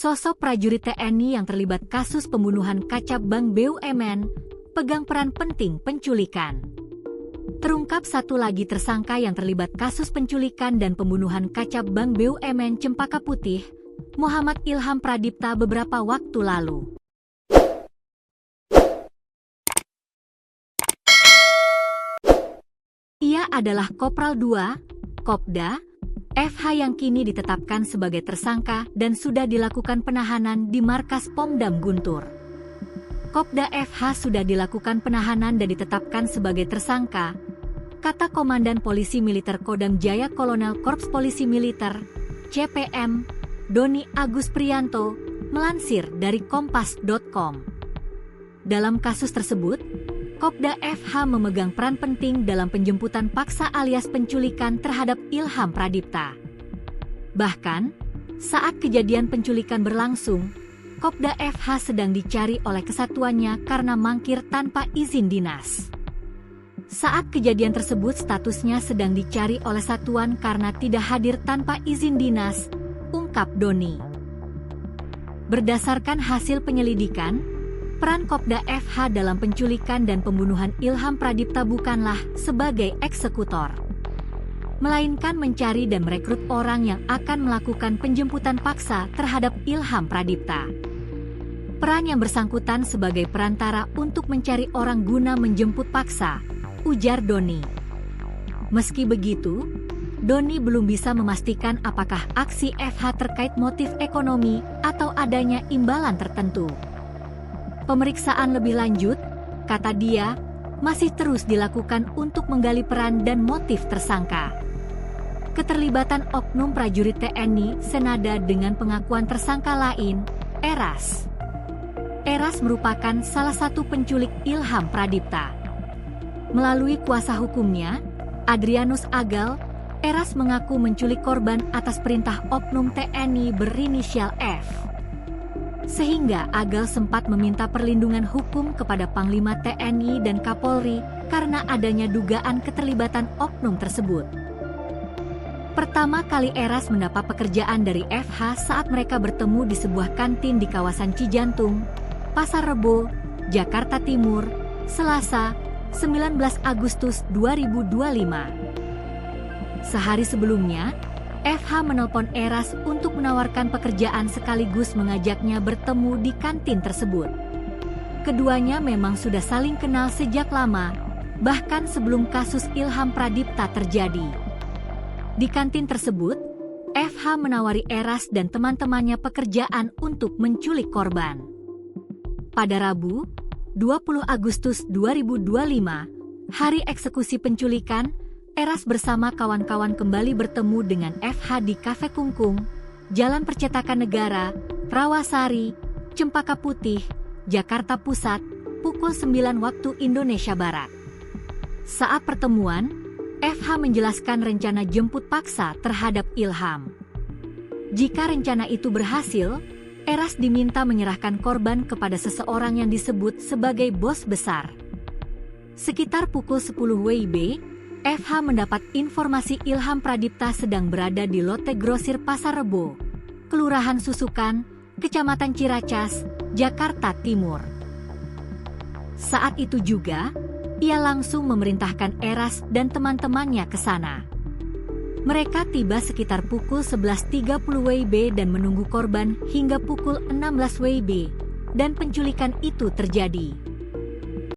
Sosok prajurit TNI yang terlibat kasus pembunuhan kacab Bank BUMN, pegang peran penting penculikan. Terungkap satu lagi tersangka yang terlibat kasus penculikan dan pembunuhan kacab Bank BUMN Cempaka Putih, Muhammad Ilham Pradipta beberapa waktu lalu. Ia adalah Kopral II, Kopda, FH yang kini ditetapkan sebagai tersangka dan sudah dilakukan penahanan di markas Pomdam Guntur. Kopda FH sudah dilakukan penahanan dan ditetapkan sebagai tersangka, kata Komandan Polisi Militer Kodam Jaya Kolonel Korps Polisi Militer, CPM, Doni Agus Priyanto, melansir dari kompas.com. Dalam kasus tersebut, Kopda FH memegang peran penting dalam penjemputan paksa alias penculikan terhadap Ilham Pradipta. Bahkan, saat kejadian penculikan berlangsung, Kopda FH sedang dicari oleh kesatuannya karena mangkir tanpa izin dinas. Saat kejadian tersebut statusnya sedang dicari oleh satuan karena tidak hadir tanpa izin dinas, ungkap Doni. Berdasarkan hasil penyelidikan, peran Kopda FH dalam penculikan dan pembunuhan Ilham Pradipta bukanlah sebagai eksekutor, melainkan mencari dan merekrut orang yang akan melakukan penjemputan paksa terhadap Ilham Pradipta. Peran yang bersangkutan sebagai perantara untuk mencari orang guna menjemput paksa, ujar Doni. Meski begitu, Doni belum bisa memastikan apakah aksi FH terkait motif ekonomi atau adanya imbalan tertentu. Pemeriksaan lebih lanjut, kata dia, masih terus dilakukan untuk menggali peran dan motif tersangka. Keterlibatan oknum prajurit TNI senada dengan pengakuan tersangka lain, Eras. Eras merupakan salah satu penculik Ilham Pradipta. Melalui kuasa hukumnya, Adrianus Agal, Eras mengaku menculik korban atas perintah oknum TNI berinisial F. Sehingga Agal sempat meminta perlindungan hukum kepada Panglima TNI dan Kapolri karena adanya dugaan keterlibatan oknum tersebut. Pertama kali Eras mendapat pekerjaan dari FH saat mereka bertemu di sebuah kantin di kawasan Cijantung, Pasar Rebo, Jakarta Timur, Selasa, 19 Agustus 2025. Sehari sebelumnya, FH menelpon Eras untuk menawarkan pekerjaan sekaligus mengajaknya bertemu di kantin tersebut. Keduanya memang sudah saling kenal sejak lama, bahkan sebelum kasus Ilham Pradipta terjadi. Di kantin tersebut, FH menawari Eras dan teman-temannya pekerjaan untuk menculik korban. Pada Rabu, 20 Agustus 2025, hari eksekusi penculikan, Eras bersama kawan-kawan kembali bertemu dengan FH di Kafe Kungkung, Jalan Percetakan Negara, Rawasari, Cempaka Putih, Jakarta Pusat, pukul 9 waktu Indonesia Barat. Saat pertemuan, FH menjelaskan rencana jemput paksa terhadap Ilham. Jika rencana itu berhasil, Eras diminta menyerahkan korban kepada seseorang yang disebut sebagai bos besar. Sekitar pukul 10 WIB, FH mendapat informasi Ilham Pradipta sedang berada di Lotte Grosir Pasar Rebo, Kelurahan Susukan, Kecamatan Ciracas, Jakarta Timur. Saat itu juga, ia langsung memerintahkan Eras dan teman-temannya ke sana. Mereka tiba sekitar pukul 11.30 WIB dan menunggu korban hingga pukul 16 WIB, dan penculikan itu terjadi.